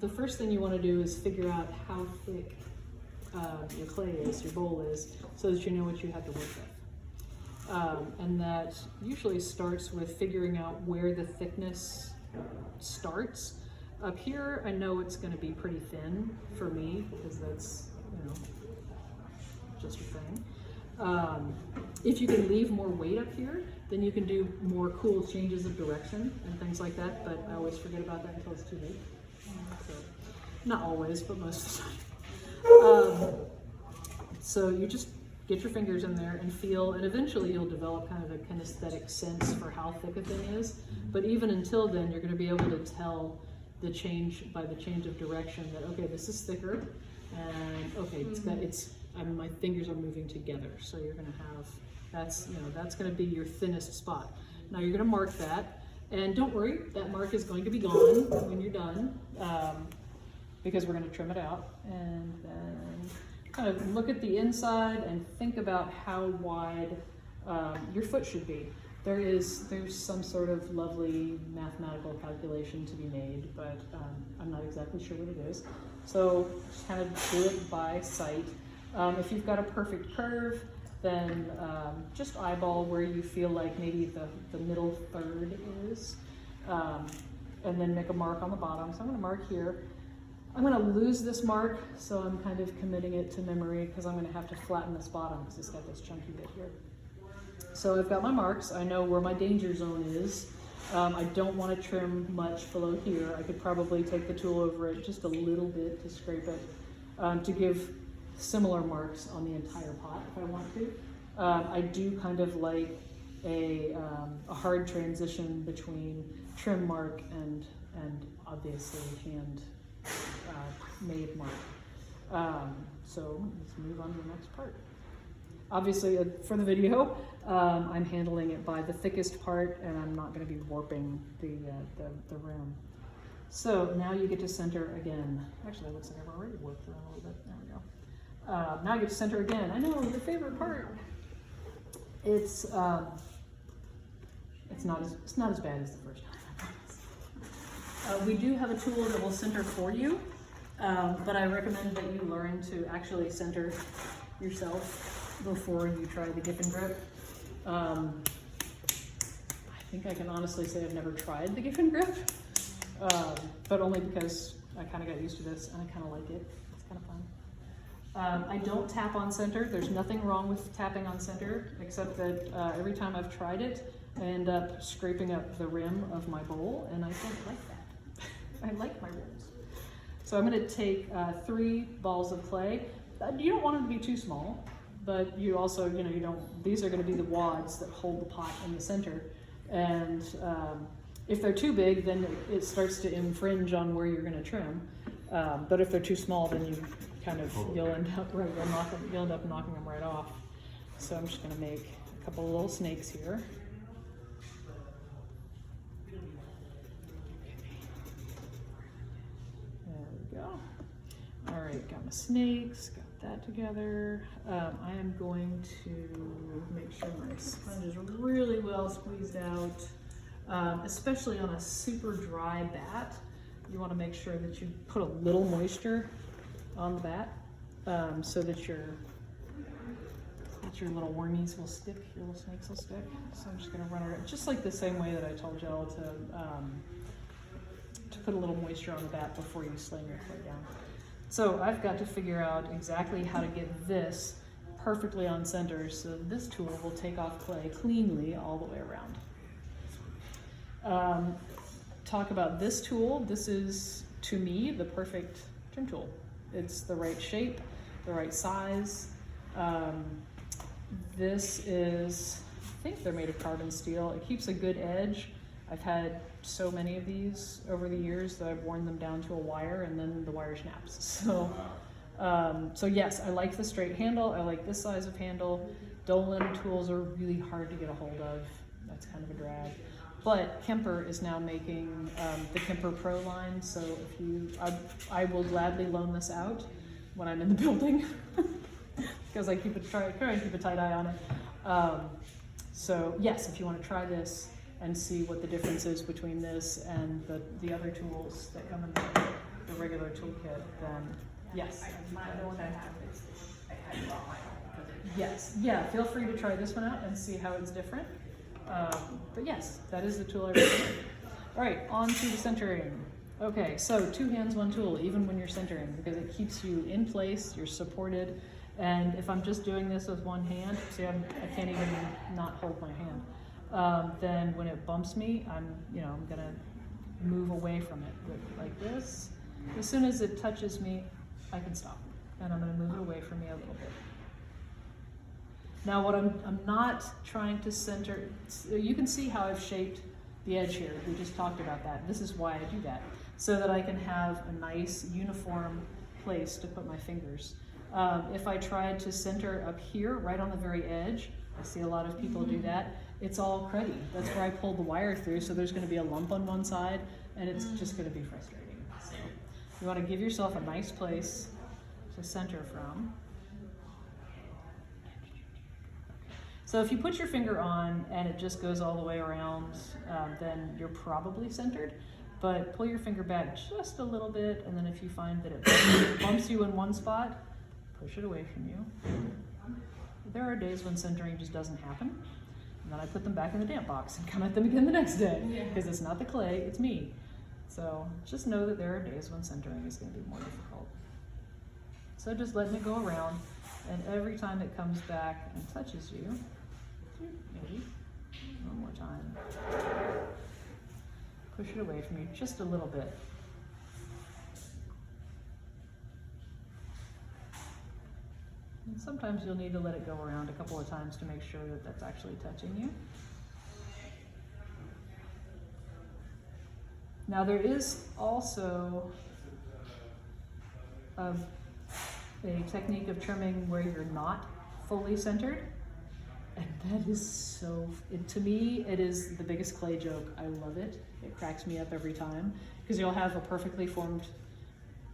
the first thing you want to do is figure out how thick your clay is, your bowl is, so that you know what you have to work with. And that usually starts with figuring out where the thickness starts. Up here, I know it's going to be pretty thin for me because that's, you know, just a thing. If you can leave more weight up here, then you can do more cool changes of direction and things like that, but I always forget about that until it's too late. So, not always, but most of the time. So you just get your fingers in there and feel, and eventually you'll develop kind of a kinesthetic sense for how thick a thing is. But even until then, you're going to be able to tell the change by the change of direction that, okay, this is thicker, and okay, my fingers are moving together. So you're going to have, that's going to be your thinnest spot. Now you're going to mark that, and don't worry, that mark is going to be gone when you're done, because we're going to trim it out. And then kind of look at the inside and think about how wide your foot should be. There's some sort of lovely mathematical calculation to be made, but I'm not exactly sure what it is. So just kind of do it by sight. If you've got a perfect curve, then just eyeball where you feel like maybe the middle third is, and then make a mark on the bottom. So I'm going to mark here. I'm going to lose this mark, so I'm kind of committing it to memory because I'm going to have to flatten this bottom because it's got this chunky bit here. So I've got my marks. I know where my danger zone is. I don't want to trim much below here. I could probably take the tool over it just a little bit to scrape it, to give similar marks on the entire pot if I want to. I do kind of like a hard transition between trim mark and obviously hand made mark. So let's move on to the next part. Obviously, for the video, I'm handling it by the thickest part, and I'm not going to be warping the rim. So now you get to center again. Actually, it looks like I've already warped around a little bit. There we go. Now I get to center again. I know, your favorite part. It's not as bad as the first time, I promise. We do have a tool that will center for you, but I recommend that you learn to actually center yourself before you try the Giffen grip. I think I can honestly say I've never tried the Giffen grip, but only because I kind of got used to this and I kind of like it. It's kind of fun. I don't tap on center. There's nothing wrong with tapping on center, except that every time I've tried it, I end up scraping up the rim of my bowl, and I don't like that. I like my rims. So I'm going to take 3 balls of clay. You don't want them to be too small, but you also, these are going to be the wads that hold the pot in the center. And if they're too big, then it starts to infringe on where you're going to trim. But if they're too small, then you'll end up knocking them right off. So I'm just going to make a couple of little snakes here. There we go. All right, got my snakes, got that together. I am going to make sure my sponge is really well squeezed out, especially on a super dry bat. You want to make sure that you put a little moisture on the bat, so that your little wormies will stick, your little snakes will stick. So I'm just going to run it just like the same way that I told y'all to put a little moisture on the bat before you slam your clay down. So I've got to figure out exactly how to get this perfectly on center, so this tool will take off clay cleanly all the way around. Talk about this tool. This is, to me, the perfect trim tool. It's the right shape, the right size. This is, I think they're made of carbon steel. It keeps a good edge. I've had so many of these over the years that I've worn them down to a wire and then the wire snaps. So yes, I like the straight handle. I like this size of handle. Dolan tools are really hard to get a hold of. That's kind of a drag. But Kemper is now making the Kemper Pro line. So I will gladly loan this out when I'm in the building because I try and keep a tight eye on it. So yes, if you want to try this and see what the difference is between this and the other tools that come in there, the regular toolkit, then yes. The one I have is, I had bought my own. Yes, yeah, feel free to try this one out and see how it's different. But yes, that is the tool I recommend. All right, on to the centering. Okay, so 2 hands, 1 tool, even when you're centering, because it keeps you in place, you're supported. And if I'm just doing this with 1 hand, see, I can't even not hold my hand. Then when it bumps me, I'm gonna move away from it like this. As soon as it touches me, I can stop, and I'm gonna move it away from me a little bit. Now what I'm not trying to center, you can see how I've shaped the edge here. We just talked about that. This is why I do that, so that I can have a nice uniform place to put my fingers. If I tried to center up here, right on the very edge, I see a lot of people do that, it's all cruddy. That's where I pulled the wire through, so there's gonna be a lump on one side, and it's just gonna be frustrating. So you wanna give yourself a nice place to center from. So if you put your finger on and it just goes all the way around, then you're probably centered. But pull your finger back just a little bit, and then if you find that it bumps you in one spot, push it away from you. There are days when centering just doesn't happen, and then I put them back in the damp box and come at them again the next day, because it's not the clay, it's me. So just know that there are days when centering is going to be more difficult. So just letting it go around, and every time it comes back and touches you, maybe one more time, push it away from you just a little bit. And sometimes you'll need to let it go around a couple of times to make sure that that's actually touching you. Now there is also a technique of trimming where you're not fully centered. And that is so, to me, it is the biggest clay joke. I love it. It cracks me up every time, because you'll have a perfectly formed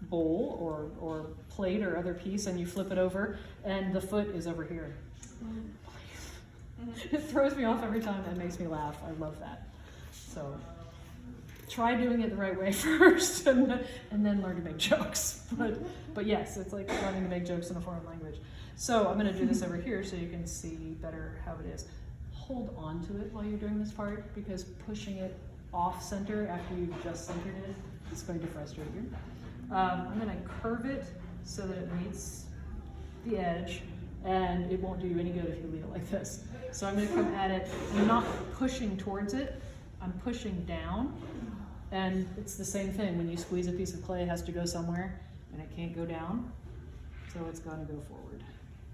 bowl or plate or other piece, and you flip it over, and the foot is over here. It throws me off every time. It makes me laugh. I love that. So try doing it the right way first, and then learn to make jokes. But yes, it's like learning to make jokes in a foreign language. So I'm going to do this over here so you can see better how it is. Hold on to it while you're doing this part, because pushing it off center after you've just centered it is going to frustrate you. I'm going to curve it so that it meets the edge, and it won't do you any good if you leave it like this. So I'm going to come at it. I'm not pushing towards it. I'm pushing down, and it's the same thing. When you squeeze a piece of clay, it has to go somewhere, and it can't go down, so it's going to go forward.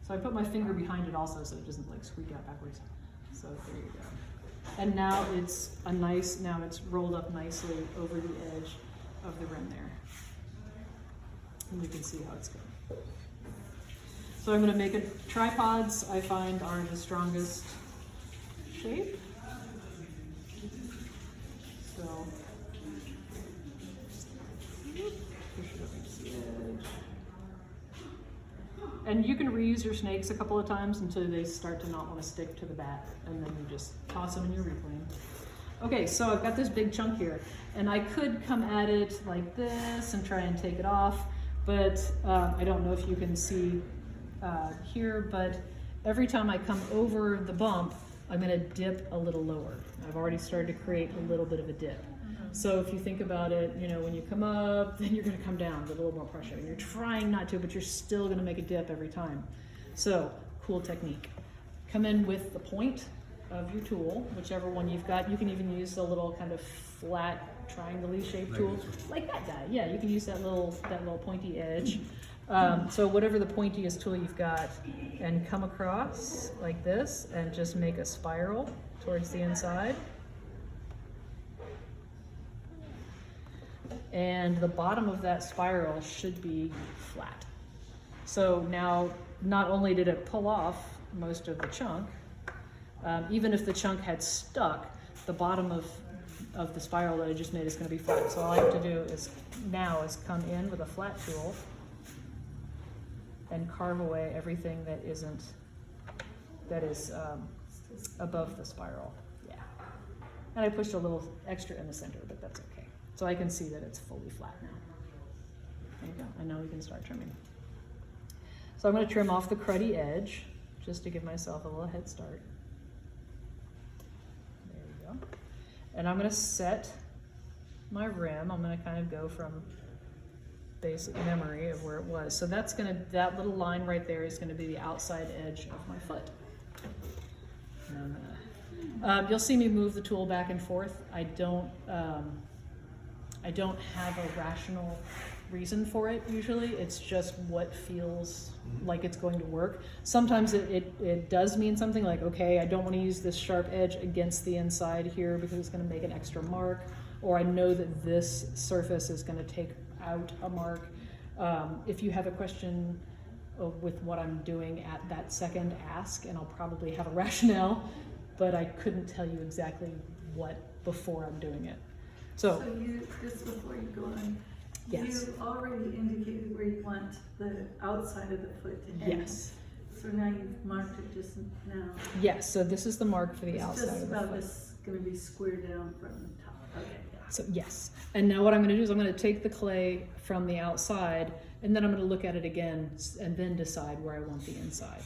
So I put my finger behind it also, so it doesn't like squeak out backwards. So there you go. And now it's now it's rolled up nicely over the edge of the rim there. And you can see how it's going. So I'm going to make it, tripods I find are the strongest shape. So push it up against the edge. And you can reuse your snakes a couple of times until they start to not want to stick to the bat, and then you just toss them in your replane. Okay, so I've got this big chunk here, and I could come at it like this and try and take it off, but I don't know if you can see here, but every time I come over the bump, I'm going to dip a little lower. I've already started to create a little bit of a dip. So if you think about it, when you come up, then you're going to come down with a little more pressure. And you're trying not to, but you're still going to make a dip every time. So, cool technique. Come in with the point of your tool, whichever one you've got. You can even use a little kind of flat, triangle-y shaped tool, like that guy. Yeah, you can use that little pointy edge. So whatever the pointiest tool you've got, and come across like this, and just make a spiral towards the inside. And the bottom of that spiral should be flat. So now, not only did it pull off most of the chunk, even if the chunk had stuck, the bottom of the spiral that I just made is going to be flat. So all I have to do is come in with a flat tool and carve away everything that is above the spiral. Yeah. And I pushed a little extra in the center, but that's okay. So I can see that it's fully flat now. now we can start trimming. So I'm going to trim off the cruddy edge just to give myself a little head start. There we go. And I'm going to set my rim. I'm going to kind of go from basic memory of where it was. So that's going to, that little line right there is going to be the outside edge of my foot. And I'm gonna, you'll see me move the tool back and forth. I don't have a rational reason for it usually. It's just what feels like it's going to work. Sometimes it does mean something like, okay, I don't want to use this sharp edge against the inside here because it's going to make an extra mark, or I know that this surface is going to take out a mark. If you have a question with what I'm doing at that second, ask, and I'll probably have a rationale, but I couldn't tell you exactly what before I'm doing it. So you, just before you go on, yes. you already indicated where you want the outside of the foot to end. Yes. So now you've marked it just now. Yes, so this is the mark for the It's outside just of the about foot. this going to be squared down from the top. Okay. Yeah. So yes, and now what I'm going to do is I'm going to take the clay from the outside, and then I'm going to look at it again and then decide where I want the inside.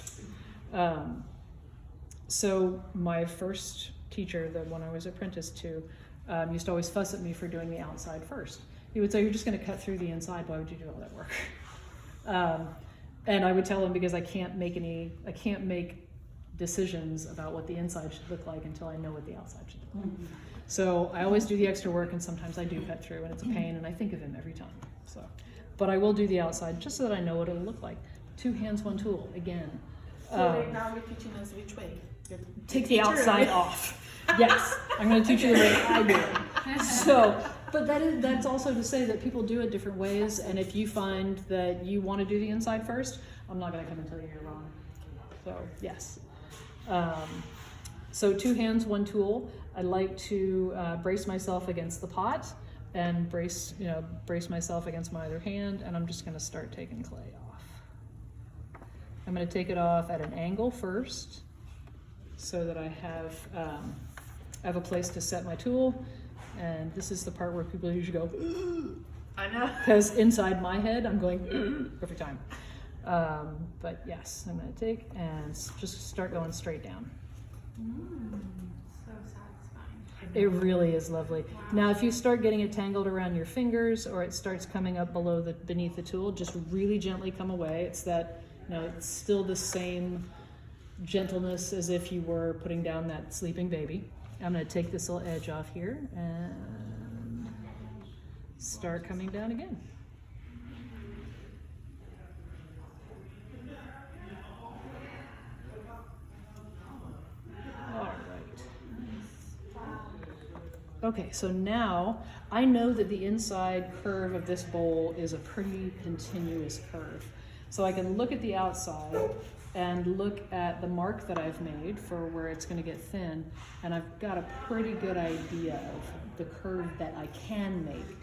So my first teacher, the one I was apprenticed to, used to always fuss at me for doing the outside first. He would say, "You're just going to cut through the inside. Why would you do all that work?" And I would tell him, because I can't make decisions about what the inside should look like until I know what the outside should look like. So I always do the extra work, and sometimes I do cut through, and it's a pain, and I think of him every time. So, but I will do the outside just so that I know what it'll look like. 2 hands, 1 tool, again. So right now you're teaching us which way. Take the outside off. Yes, I'm going to teach you the way I do it. So, but that's also to say that people do it different ways, and if you find that you want to do the inside first, I'm not going to come and tell you you're wrong. So yes. So 2 hands, 1 tool. I like to brace myself against the pot and brace myself against my other hand, and I'm just going to start taking clay off. I'm going to take it off at an angle first, so that I have a place to set my tool. And this is the part where people usually go, I know. because inside my head I'm going every time. But yes, I'm going to take and just start going straight down. So satisfying. It really is lovely. Now, if you start getting it tangled around your fingers, or it starts coming up beneath the tool, just really gently come away. It's that, it's still the same gentleness as if you were putting down that sleeping baby. I'm going to take this little edge off here and start coming down again. All right. Okay, so now I know that the inside curve of this bowl is a pretty continuous curve. So I can look at the outside and look at the mark that I've made for where it's going to get thin, and I've got a pretty good idea of the curve that I can make.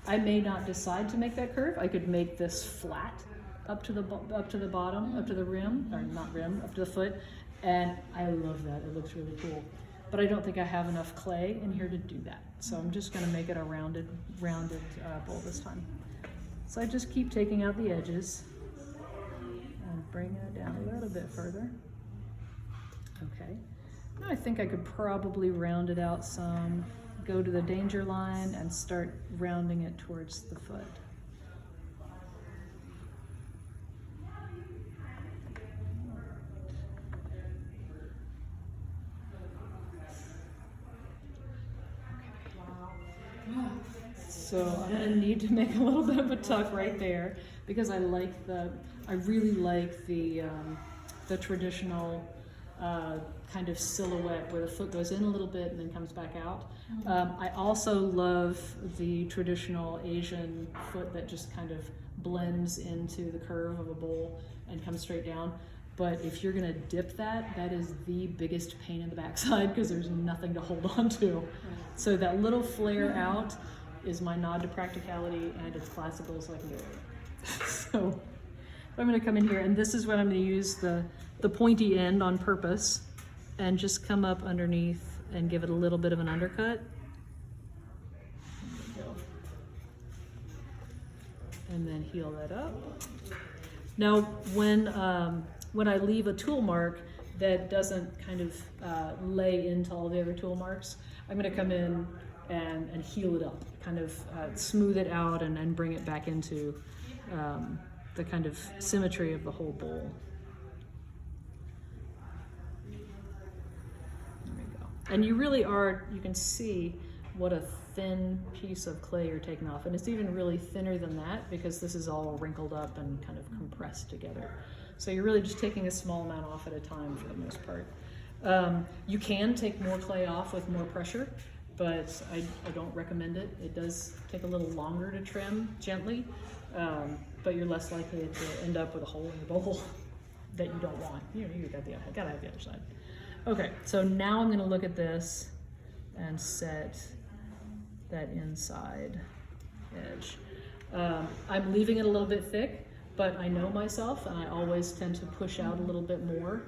I may not decide to make that curve. I could make this flat up to the bottom, up to the rim, or not rim, up to the foot, and I love that. It looks really cool. But I don't think I have enough clay in here to do that. So I'm just going to make it a rounded bowl this time. So I just keep taking out the edges and bringing it down a little bit further. Okay. Now I think I could probably round it out some, go to the danger line and start rounding it towards the foot. So I'm gonna need to make a little bit of a tuck right there, because I really like the traditional kind of silhouette where the foot goes in a little bit and then comes back out. I also love the traditional Asian foot that just kind of blends into the curve of a bowl and comes straight down. But if you're gonna dip that, that is the biggest pain in the backside, because there's nothing to hold on to. So that little flare out is my nod to practicality, and it's classical, so I can do it. So I'm going to come in here, and this is when I'm going to use the pointy end on purpose and just come up underneath and give it a little bit of an undercut. and then heal that up. Now, when I leave a tool mark that doesn't kind of lay into all the other tool marks, I'm gonna come in and heal it up, kind of smooth it out and bring it back into the kind of symmetry of the whole bowl. There we go. And you really are, you can see what a thin piece of clay you're taking off. And it's even really thinner than that because this is all wrinkled up and kind of compressed together. So you're really just taking a small amount off at a time for the most part. You can take more clay off with more pressure, but I don't recommend it. It does take a little longer to trim gently, but you're less likely to end up with a hole in your bowl that you don't want. You gotta have the other side. Okay, so now I'm gonna look at this and set that inside edge. I'm leaving it a little bit thick, but I know myself and I always tend to push out a little bit more.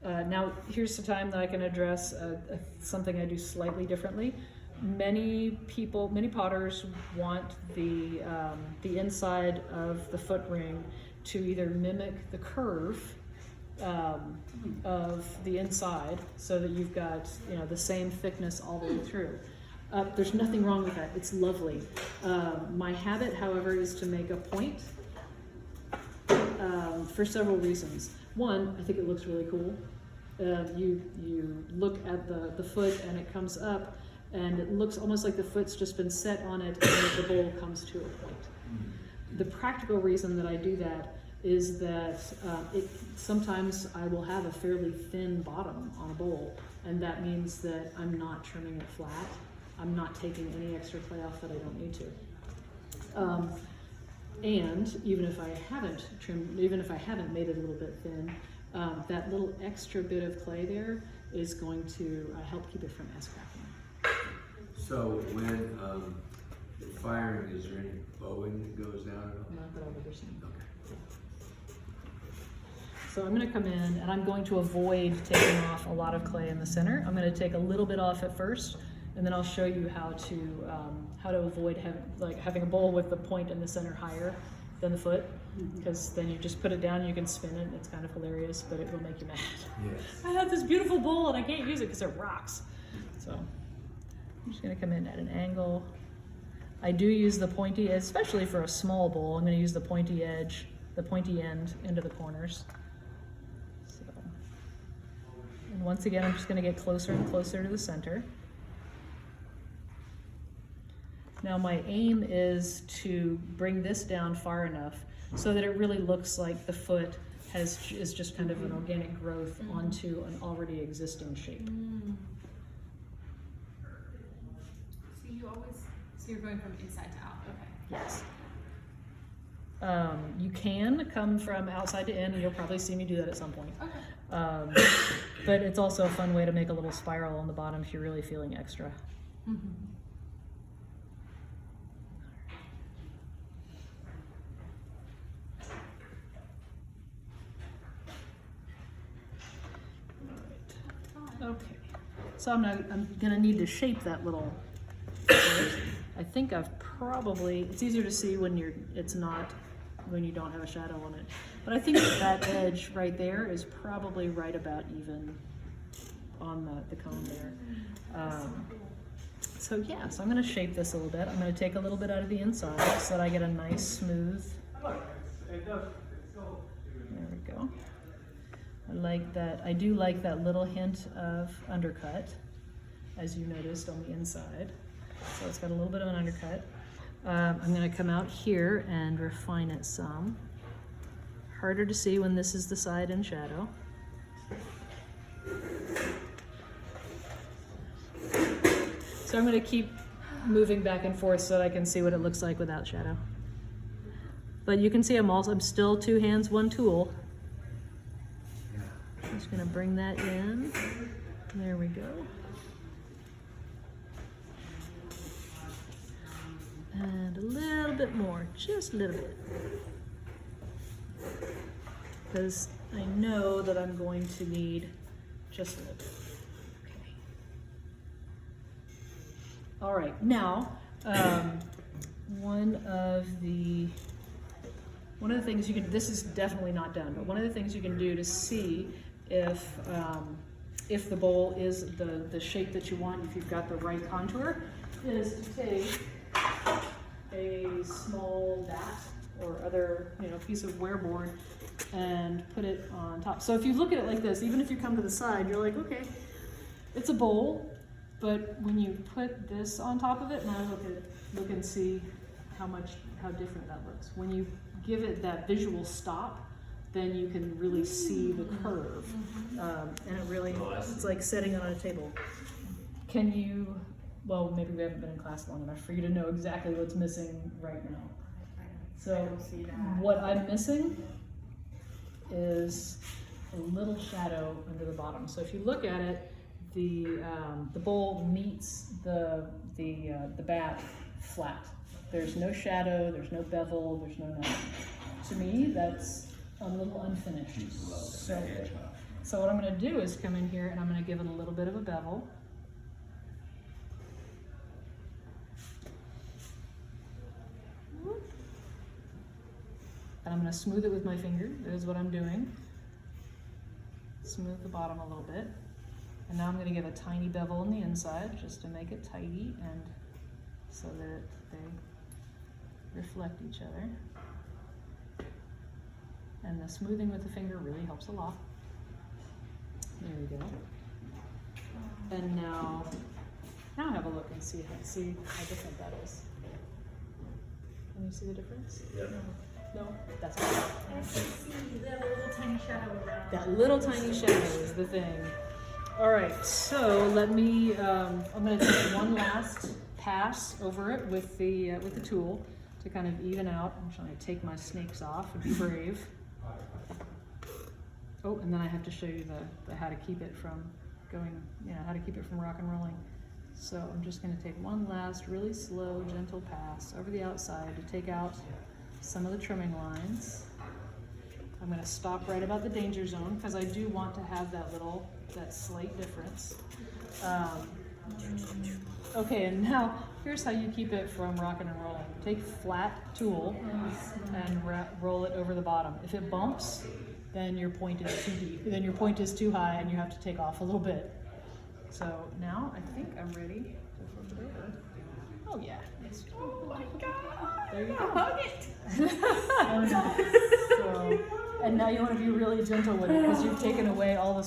Now, here's the time that I can address something I do slightly differently. Many potters want the inside of the foot ring to either mimic the curve of the inside so that you've got the same thickness all the way through. There's nothing wrong with that. It's lovely. My habit, however, is to make a point for several reasons. One, I think it looks really cool. You look at the foot and it comes up and it looks almost like the foot's just been set on it and the bowl comes to a point. The practical reason that I do that is that sometimes I will have a fairly thin bottom on a bowl, and that means that I'm not trimming it flat. I'm not taking any extra clay off that I don't need to. And even if I haven't made it a little bit thin, that little extra bit of clay there is going to help keep it from S-cracking. So when firing, is there any bowing that goes down at all? Not that I've ever seen. Okay. So I'm going to come in and I'm going to avoid taking off a lot of clay in the center. I'm going to take a little bit off at first, and then I'll show you how to avoid having a bowl with the point in the center higher than the foot, because then you just put it down, you can spin it, and it's kind of hilarious, but it will make you mad. Yes. I have this beautiful bowl and I can't use it because it rocks. So I'm just going to come in at an angle. I do use the pointy, especially for a small bowl, I'm going to use the pointy edge, the pointy end into the corners. So, and once again, I'm just going to get closer and closer to the center. Now my aim is to bring this down far enough so that it really looks like the foot is just kind of an organic growth onto an already existing shape. So you're going from inside to out, okay. Yes. You can come from outside to in, and you'll probably see me do that at some point. Okay. But it's also a fun way to make a little spiral on the bottom if you're really feeling extra. Okay, so I'm gonna need to shape that little. I think it's easier to see when you don't have a shadow on it. But I think that edge right there is probably right about even on the cone there. So I'm gonna shape this a little bit. I'm gonna take a little bit out of the inside so that I get a nice smooth. There we go. I like that. I do like that little hint of undercut, as you noticed on the inside. So it's got a little bit of an undercut. I'm going to come out here and refine it some. Harder to see when this is the side in shadow. So I'm going to keep moving back and forth so that I can see what it looks like without shadow. But you can see I'm still 2 hands, 1 tool. Just gonna bring that in. There we go. And a little bit more, just a little bit. Because I know that I'm going to need just a little bit. Okay. All right, now, one of the things you can, this is definitely not done, but one of the things you can do to see if the bowl is the shape that you want, if you've got the right contour, is to take a small bat or other, piece of wearboard and put it on top. So if you look at it like this, even if you come to the side, you're like, okay, it's a bowl, but when you put this on top of it, now look and see how different that looks. When you give it that visual stop, then you can really see the curve. And it really, it's like setting it on a table. Can you, well, maybe we haven't been in class long enough for you to know exactly what's missing right now. So see that. what I'm missing is a little shadow under the bottom. So if you look at it, the bowl meets the bat flat. There's no shadow, there's no bevel, there's no nothing. To me, that's a little unfinished. So what I'm gonna do is come in here and I'm gonna give it a little bit of a bevel. And I'm gonna smooth it with my finger. That is what I'm doing. Smooth the bottom a little bit. And now I'm gonna give a tiny bevel on the inside just to make it tidy and so that they reflect each other. And the smoothing with the finger really helps a lot. There we go. And now have a look and see how different that is. Can you see the difference? Yeah. No? That's okay. I see that little tiny shadow around. That little tiny shadow is the thing. All right, so let me, I'm gonna take one last pass over it with the tool to kind of even out. I'm trying to take my snakes off and be brave. Oh, and then I have to show you the how to keep it from going, how to keep it from rock and rolling. So I'm just gonna take one last really slow, gentle pass over the outside to take out some of the trimming lines. I'm gonna stop right about the danger zone because I do want to have that slight difference. Okay, and now here's how you keep it from rocking and rolling. Take flat tool and roll it over the bottom. If it bumps, then your point is too deep. Then your point is too high and you have to take off a little bit. So now I think I'm ready to flip it over. Oh yeah. Oh my god! There you go. Hug it! So, and now you want to be really gentle with it because you've taken away all the